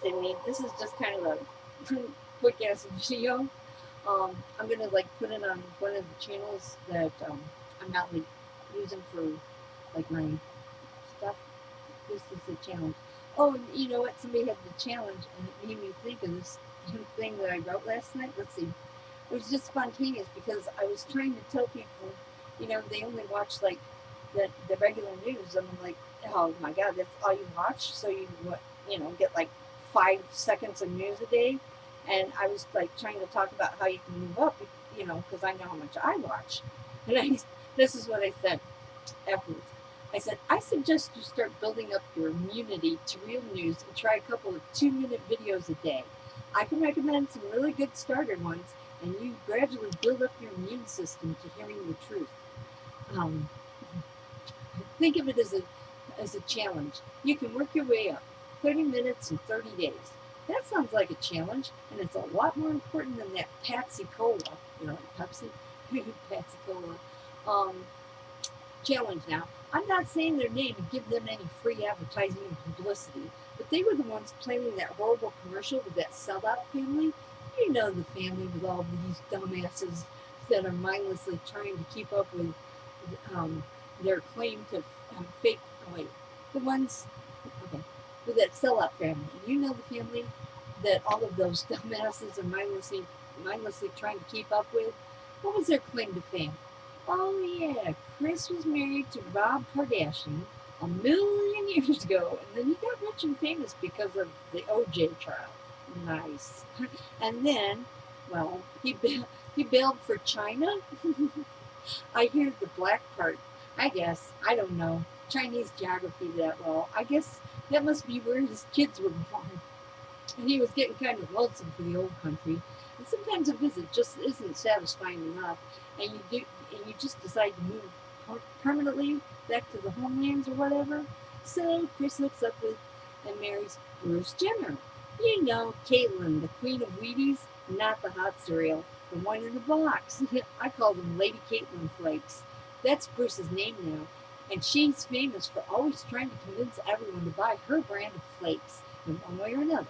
Sydney. This is just kind of a quick ass video. I'm gonna like put it on one of the channels that I'm not like using for like my stuff. This is the challenge. Oh, and you know what? Somebody had the challenge, and it made me think of this thing that I wrote last night. Let's see. It was just spontaneous because I was trying to tell people, they only watch like the regular news, and I'm like, oh my god, that's all you watch. So get like 5 seconds of news a day, and I was like trying to talk about how you can move up, because I know how much I watch, and this is what I said afterwards. I said, I suggest you start building up your immunity to real news and try a couple of 2-minute videos a day. I can recommend some really good starter ones, and you gradually build up your immune system to hearing the truth. Um, think of it as a challenge. You can work your way up 30 minutes in 30 days. That sounds like a challenge, and it's a lot more important than that Patsy Cola, Pepsi, Patsy Cola. Challenge now. I'm not saying their name and give them any free advertising and publicity, but they were the ones planning that horrible commercial with that sellout family. You know the family with all these dumbasses that are mindlessly trying to keep up with their claim to fake. Oh wait, the ones okay with that sellout family. You know the family that all of those dumbasses are mindlessly trying to keep up with. What was their claim to fame? Oh yeah, Chris was married to Rob Kardashian a million years ago, and then he got rich and famous because of the OJ trial. Nice. And then, well, he bailed for China. I hear the black part. I guess I don't know Chinese geography that well. I guess that must be where his kids were born. And he was getting kind of lonesome for the old country. And sometimes a visit just isn't satisfying enough, and you just decide to move permanently back to the homelands or whatever. So Chris hooks up with and marries Bruce Jenner. You know, Caitlyn, the queen of Wheaties, not the hot cereal, the one in the box. I call them Lady Caitlyn Flakes. That's Bruce's name now, and she's famous for always trying to convince everyone to buy her brand of flakes in one way or another.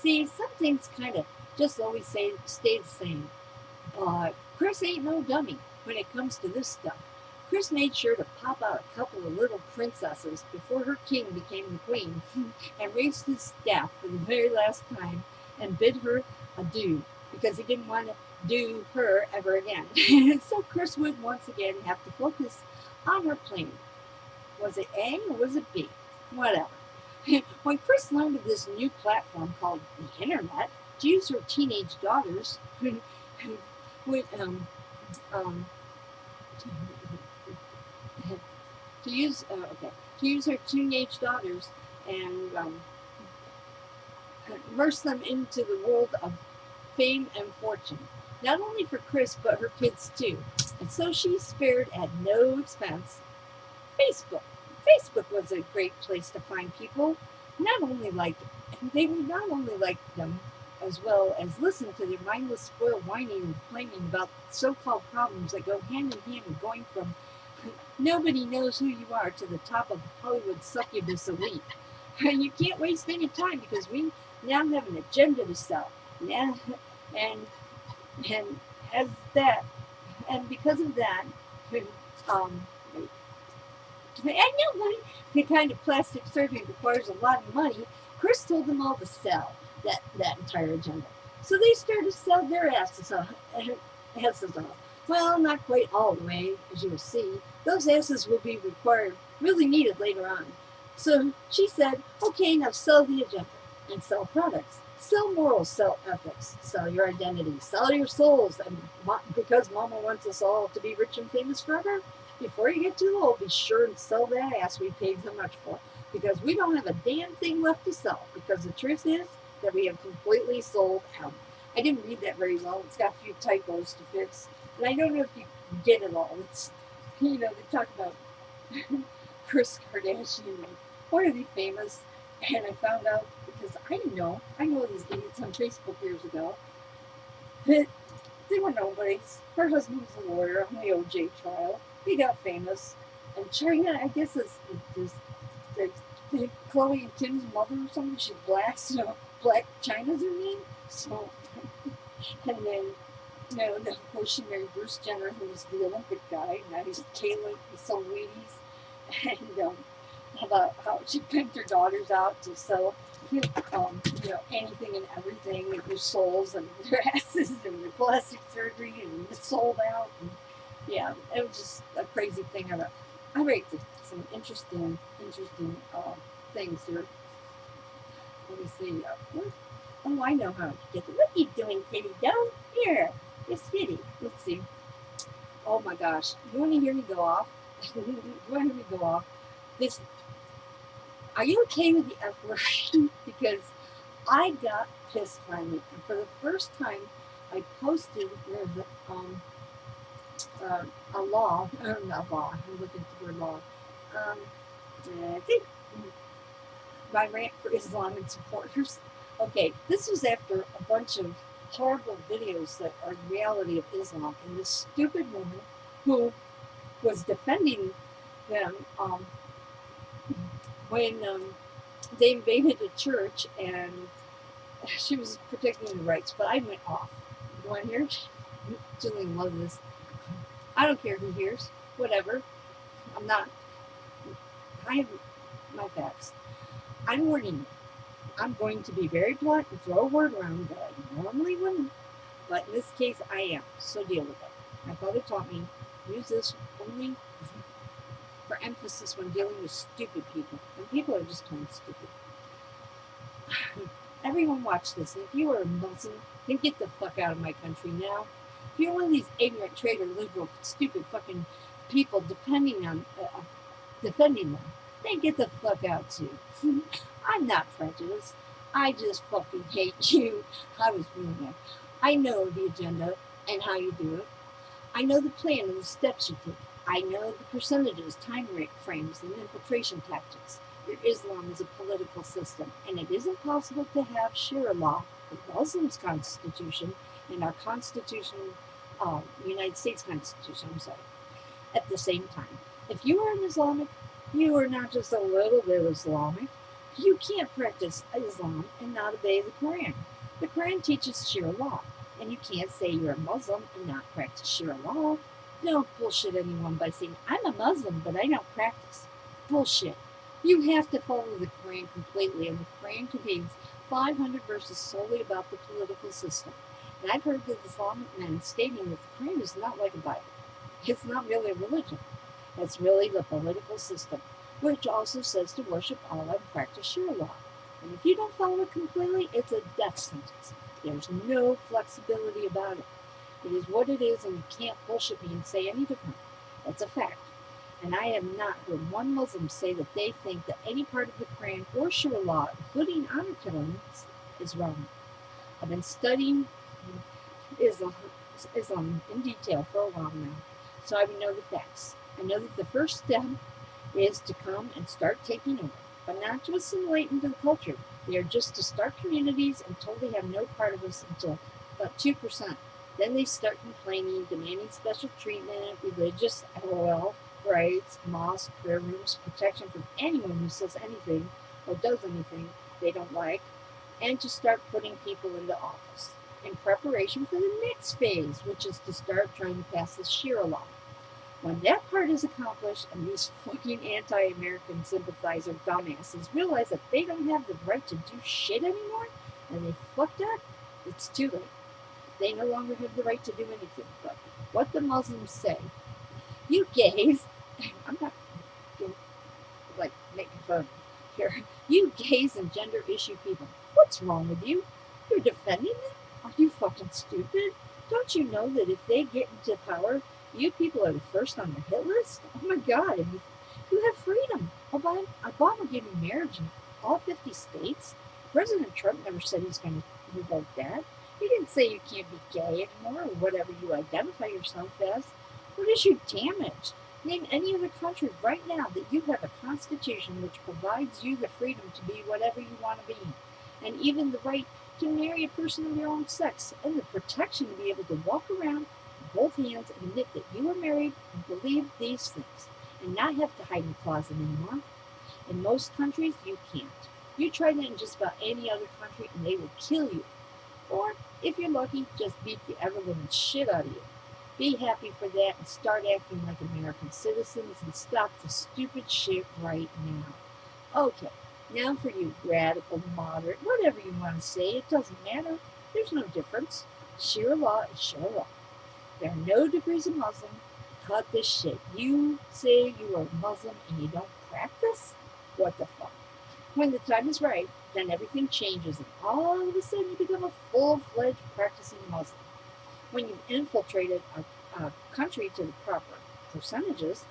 See, some things kind of just always stay the same. But Chris ain't no dummy when it comes to this stuff. Chris made sure to pop out a couple of little princesses before her king became the queen, and raised his staff for the very last time and bid her adieu because he didn't want to do her ever again. So Chris would once again have to focus on her plan. Was it A or was it B? Whatever. When Chris learned of this new platform called the Internet to use her teenage daughters, with to use her teenage daughters and immerse them into the world of fame and fortune, not only for Chris but her kids too. And so she spared at no expense Facebook. Facebook was a great place to find people. They would not only like them as well as listen to their mindless, spoiled whining and complaining about so-called problems that go hand in hand with going from nobody knows who you are to the top of Hollywood succubus elite. And you can't waste any time because we now have an agenda to sell. Yeah, and as that, and because of that, um, I know the kind of plastic surgery requires a lot of money. Chris told them all to sell that entire agenda. So they started to sell their asses off. Well, not quite all the way, as you will see. Those asses will be really needed later on. So she said, okay, now sell the agenda and sell products. Sell morals, sell ethics, sell your identity, sell your souls. And because Mama wants us all to be rich and famous forever, before you get too old, be sure and sell that ass we paid so much for. Because we don't have a damn thing left to sell. Because the truth is that we have completely sold out. I didn't read that very well. It's got a few typos to fix. And I don't know if you get it all. It's, they talk about Kris Kardashian and why are they famous? And I found out because I didn't know. I know these idiots on Facebook years ago. But they were nobodies. Her husband was a lawyer on the OJ trial. He got famous. And China, I guess, is Chloe and Kim's mother or something. She's black, so Black China's her name. So, and then, of course, she married Bruce Jenner, who was the Olympic guy. Now he's Taylor, he's selling Wheaties. And about how she pimped her daughters out to sell, anything and everything, and their souls and their asses and their plastic surgery, and it's sold out. And yeah, it was just a crazy thing. I read some interesting things here. Let me see. Oh, I know how to get it. What are you doing, Kitty? Down here. It's Kitty. Let's see. Oh my gosh. You want to hear me go off? You want to hear me go off? This. Are you okay with the F word? Because I got pissed finally, and for the first time, I posted a law. Not law. I'm looking for law. I think my rant for Islamic supporters. Okay, this was after a bunch of horrible videos that are the reality of Islam, and this stupid woman who was defending them when they invaded a church, and she was protecting the rights, but I went off. You want to hear? Jillian loves this. I don't care who hears. Whatever. I'm not. I have my facts. I'm warning you. I'm going to be very blunt and throw a word around that I normally wouldn't, but in this case I am, so deal with it. My father taught me use this only for emphasis when dealing with stupid people, and people are just plain stupid. Everyone watch this, and if you are a Muslim, then get the fuck out of my country now. If you're one of these ignorant, traitor, liberal, stupid fucking people defending them, then get the fuck out too. I'm not prejudiced. I just fucking hate you. I was doing that. I know the agenda and how you do it. I know the plan and the steps you take. I know the percentages, time frames, and infiltration tactics. Your Islam is a political system, and it isn't possible to have Sharia law, the Muslim's constitution, and our constitution, United States Constitution, I'm sorry, at the same time. If you are an Islamic, you are not just a little bit Islamic. You can't practice Islam and not obey the Quran. The Quran teaches Sharia law, and you can't say you're a Muslim and not practice Sharia law. Don't bullshit anyone by saying, I'm a Muslim, but I don't practice. Bullshit. You have to follow the Quran completely, and the Quran contains 500 verses solely about the political system. And I've heard the Islamic men stating that the Quran is not like a Bible. It's not really a religion. It's really the political system, which also says to worship Allah and practice Sharia law. And if you don't follow it completely, it's a death sentence. There's no flexibility about it. It is what it is, and you can't bullshit me and say any different. That's a fact. And I have not heard one Muslim say that they think that any part of the Quran or Sharia law, including honor killings, is wrong. I've been studying Islam in detail for a while now, so I would know the facts. I know that the first step is to come and start taking over, but not to assimilate into the culture. They are just to start communities until they have no part of us until about 2%. Then they start complaining, demanding special treatment, religious rights, mosques, prayer rooms, protection from anyone who says anything or does anything they don't like, and to start putting people into office in preparation for the next phase, which is to start trying to pass the Sharia law. When that part is accomplished and these fucking anti-American sympathizer dumbasses realize that they don't have the right to do shit anymore and they fucked up, it's too late. They no longer have the right to do anything. But what the Muslims say, you gays, I'm not like making fun here, you gays and gender issue people, what's wrong with you? You're defending them? Are you fucking stupid? Don't you know that if they get into power, you people are the first on their hit list? Oh my God, and you have freedom. Obama gave you marriage in all 50 states. President Trump never said he's going to revoke that. He didn't say you can't be gay anymore or whatever you identify yourself as. What is your damage? Name any other country right now that you have a constitution which provides you the freedom to be whatever you want to be, and even the right to marry a person of your own sex, and the protection to be able to walk around with both hands and admit that you are married and believe these things, and not have to hide in the closet anymore. In most countries, you can't. You try that in just about any other country and they will kill you. Or, if you're lucky, just beat the ever-living shit out of you. Be happy for that and start acting like American citizens and stop the stupid shit right now. Okay, now for you, radical, moderate, whatever you want to say, it doesn't matter. There's no difference. Sharia law is Sharia law. There are no degrees of Muslim. Cut this shit. You say you are Muslim and you don't practice? What the fuck? When the time is right, then everything changes and all of a sudden you become a full-fledged practicing Muslim. When you've infiltrated a country to the proper percentages,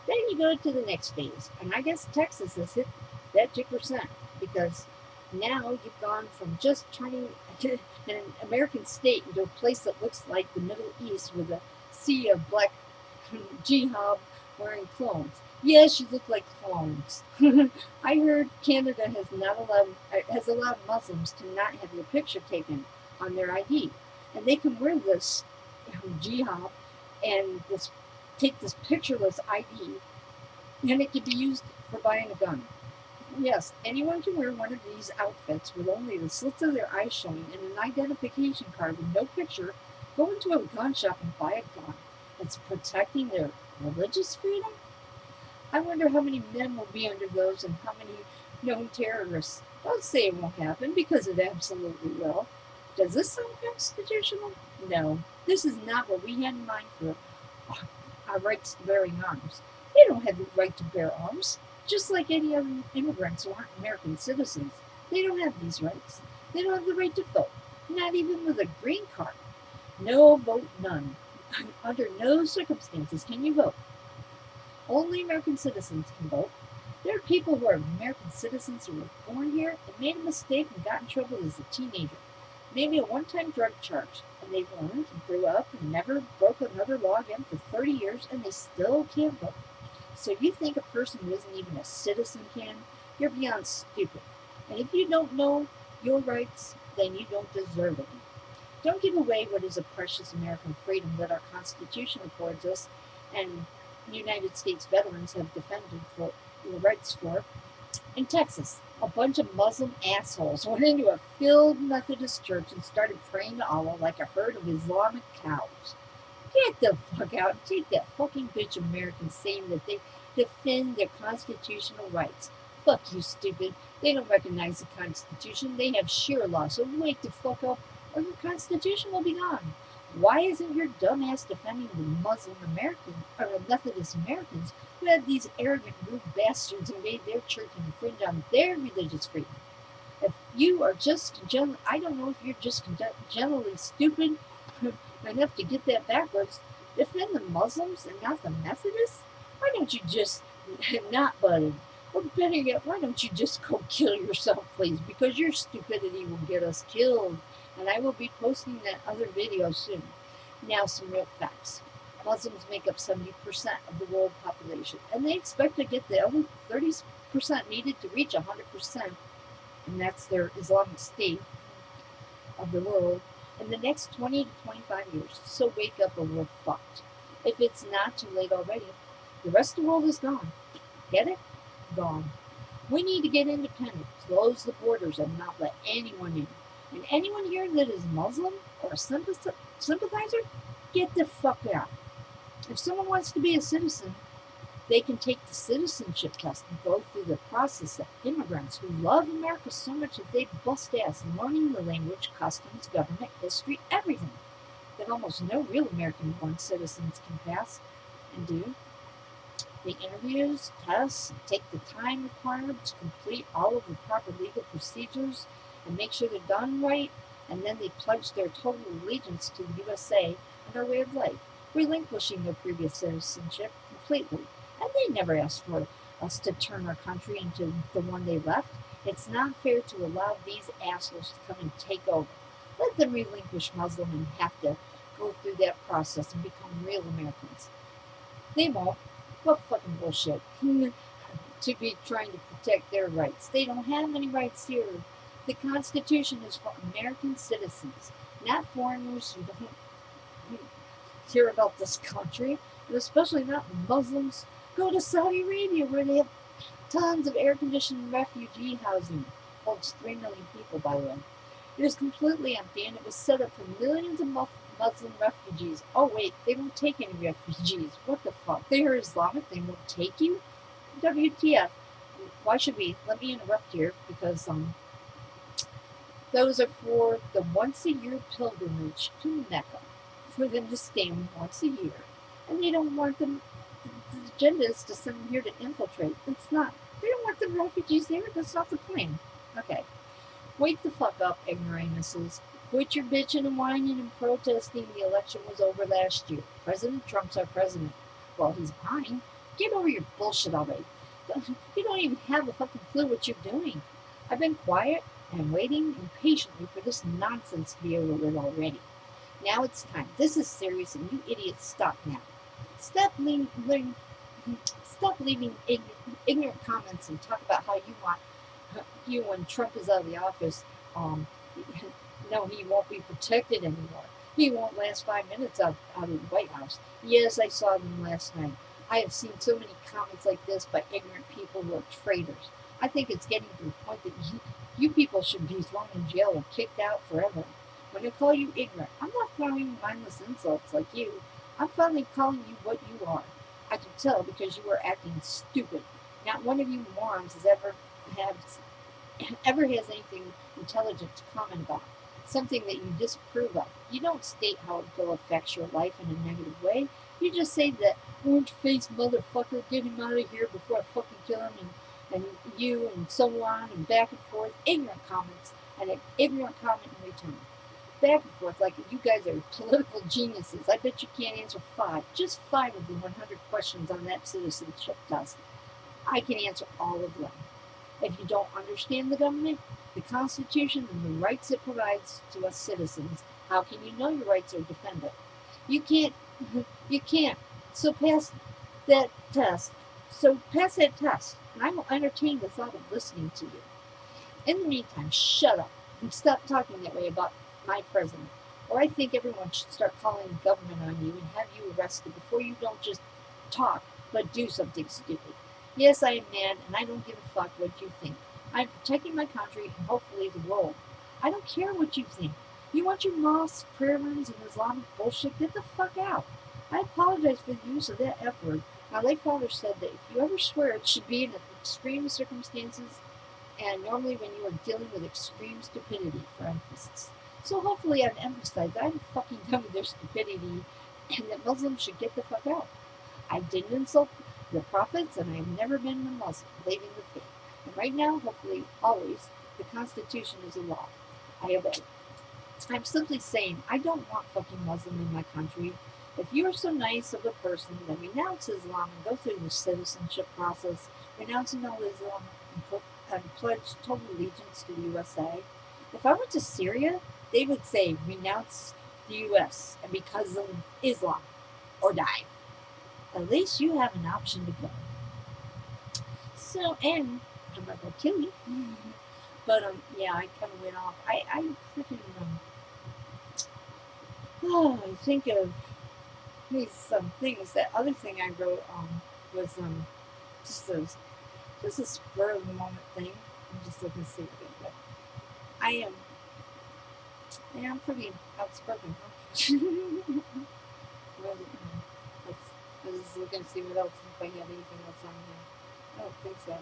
then you go to the next phase. And I guess Texas has hit that 2% because now you've gone from just turning an American state into a place that looks like the Middle East with a sea of black jihad wearing clones. Yes, you look like clones. I heard Canada has allowed Muslims to not have their picture taken on their ID, and they can wear this jihad and take this pictureless ID, and it can be used for buying a gun. Yes, anyone can wear one of these outfits with only the slits of their eyes showing and an identification card with no picture, go into a gun shop and buy a gun. It's protecting their religious freedom? I wonder how many men will be under those and how many known terrorists. Don't say it won't happen because it absolutely will. Does this sound constitutional? No. This is not what we had in mind for our rights to bearing arms. They don't have the right to bear arms. Just like any other immigrants who aren't American citizens, they don't have these rights. They don't have the right to vote, not even with a green card. No vote, none. Under no circumstances can you vote. Only American citizens can vote. There are people who are American citizens who were born here and made a mistake and got in trouble as a teenager. Maybe a one-time drug charge, and they learned and grew up and never broke another law again for 30 years, and they still can't vote. So you think a person who isn't even a citizen can? You're beyond stupid. And if you don't know your rights, then you don't deserve any. Don't give away what is a precious American freedom that our Constitution affords us and United States veterans have defended for the rights for. In Texas, a bunch of Muslim assholes went into a filled Methodist church and started praying to Allah like a herd of Islamic cows. Get the fuck out and take that fucking bitch American saying that they defend their constitutional rights. Fuck you, stupid. They don't recognize the Constitution. They have Sharia law, so wake the fuck up or your Constitution will be gone. Why isn't your dumb ass defending the Muslim American or the Methodist Americans who had these arrogant, rude bastards invade their church and infringe on their religious freedom? If you are just I don't know if you're just generally stupid enough to get that backwards. Defend the Muslims and not the Methodists? Why don't you just not, buddy? Or better yet, why don't you just go kill yourself, please? Because your stupidity will get us killed. And I will be posting that other video soon. Now, some real facts. Muslims make up 70% of the world population, and they expect to get the only 30% needed to reach 100%, and that's their Islamic state of the world, in the next 20 to 25 years. So wake up or we're fucked. If it's not too late already, the rest of the world is gone. Get it? Gone. We need to get independent, close the borders, and not let anyone in. And anyone here that is Muslim or a sympathizer, get the fuck out. If someone wants to be a citizen, they can take the citizenship test and go through the process that immigrants who love America so much that they bust ass learning the language, customs, government, history, everything that almost no real American-born citizens can pass and do. The interviews, tests, take the time required to complete all of the proper legal procedures and make sure they're done right, and then they pledge their total allegiance to the USA and our way of life, relinquishing their previous citizenship completely. And they never asked for us to turn our country into the one they left. It's not fair to allow these assholes to come and take over. Let them relinquish Muslim and have to go through that process and become real Americans. They won't. What fucking bullshit. To be trying to protect their rights. They don't have any rights here. The Constitution is for American citizens, not foreigners who don't care about this country, and especially not Muslims. Go to Saudi Arabia where they have tons of air-conditioned refugee housing. holds 3 million people, by the way. It is completely empty, and it was set up for millions of Muslim refugees. Oh wait, they won't take any refugees. What the fuck? They are Islamic, they won't take you? WTF. Why should we? Let me interrupt here, because those are for the once-a-year pilgrimage to Mecca, for them to stand once a year. And they don't want them, the agenda is to send them here to infiltrate. It's not. They don't want the refugees there. That's not the plan. Okay. Wake the fuck up, ignoramuses. Quit your bitching and whining and protesting. The election was over last year. President Trump's our president. Well, he's mine. Get over your bullshit already. You don't even have a fucking clue what you're doing. I've been quiet and waiting impatiently for this nonsense to be over with already. Now it's time. This is serious, and you idiots stop now. Stop leaving, stop leaving ignorant comments and talk about how you want you when Trump is out of the office. Um, no, he won't be protected anymore. He won't last 5 minutes out of the White House. Yes, I saw them last night. I have seen so many comments like this by ignorant people who are traitors. I think it's getting to the point that you people should be thrown in jail or kicked out forever. When I call you ignorant, I'm not throwing mindless insults like you. I'm finally calling you what you are. I can tell because you are acting stupid. Not one of you morons ever has anything intelligent to comment about, something that you disapprove of. You don't state how it will affect your life in a negative way. You just say that orange-faced motherfucker, get him out of here before I fucking kill him, and you, and so on, and back and forth. Ignorant comments, and an ignorant comment in return. Back and forth, like you guys are political geniuses. I bet you can't answer just 5 of the 100 questions on that citizenship test. I can answer all of them. If you don't understand the government, the Constitution, and the rights it provides to us citizens, how can you know your rights are defended? You can't. You can't. So pass that test. And I will entertain the thought of listening to you. In the meantime, shut up and stop talking that way about my president. Or I think everyone should start calling the government on you and have you arrested before you don't just talk, but do something stupid. Yes, I am mad, and I don't give a fuck what you think. I'm protecting my country and hopefully the world. I don't care what you think. You want your mosques, prayer rooms, and Islamic bullshit? Get the fuck out. I apologize for the use of that F word. My late father said that if you ever swear, it should be in extreme circumstances and normally when you are dealing with extreme stupidity, for emphasis. So hopefully I've emphasized that I'm fucking done with their stupidity and that Muslims should get the fuck out. I didn't insult the prophets, and I have never been a Muslim, leaving the faith. And right now, hopefully, always, the Constitution is a law. I obey. I'm simply saying, I don't want fucking Muslim in my country. If you are so nice of a person, then renounce Islam and go through the citizenship process, renouncing all Islam and pledge total allegiance to the USA. If I went to Syria, they would say, renounce the US and because of Islam, or die. At least you have an option to go. So, and I'm not gonna kill you. But yeah, I kind of went off. I freaking I think of these things. That other thing I wrote was just a spur of the moment thing. I'm just looking to see it, but I am. Yeah, I'm pretty outspoken, huh? Well, I was just looking to see what else, if I had anything else on here. I don't think so.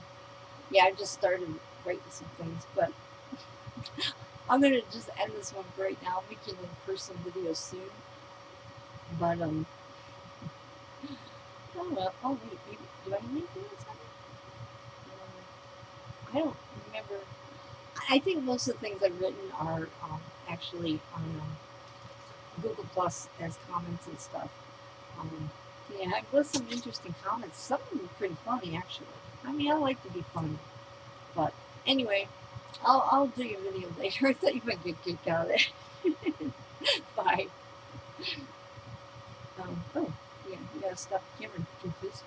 Yeah, I just started writing some things, but I'm gonna just end this one for right now. I'll make an in-person video soon. But oh well. Oh wait, maybe, do I have anything else on it? I don't remember. I think most of the things I've written are actually on Google Plus as comments and stuff. Yeah, I've got some interesting comments. Some of them are pretty funny, actually. I mean, I like to be funny. But anyway, I'll do your video later. I thought you might get a kick out of it. Bye. Oh, yeah, you gotta stop the camera, doofus.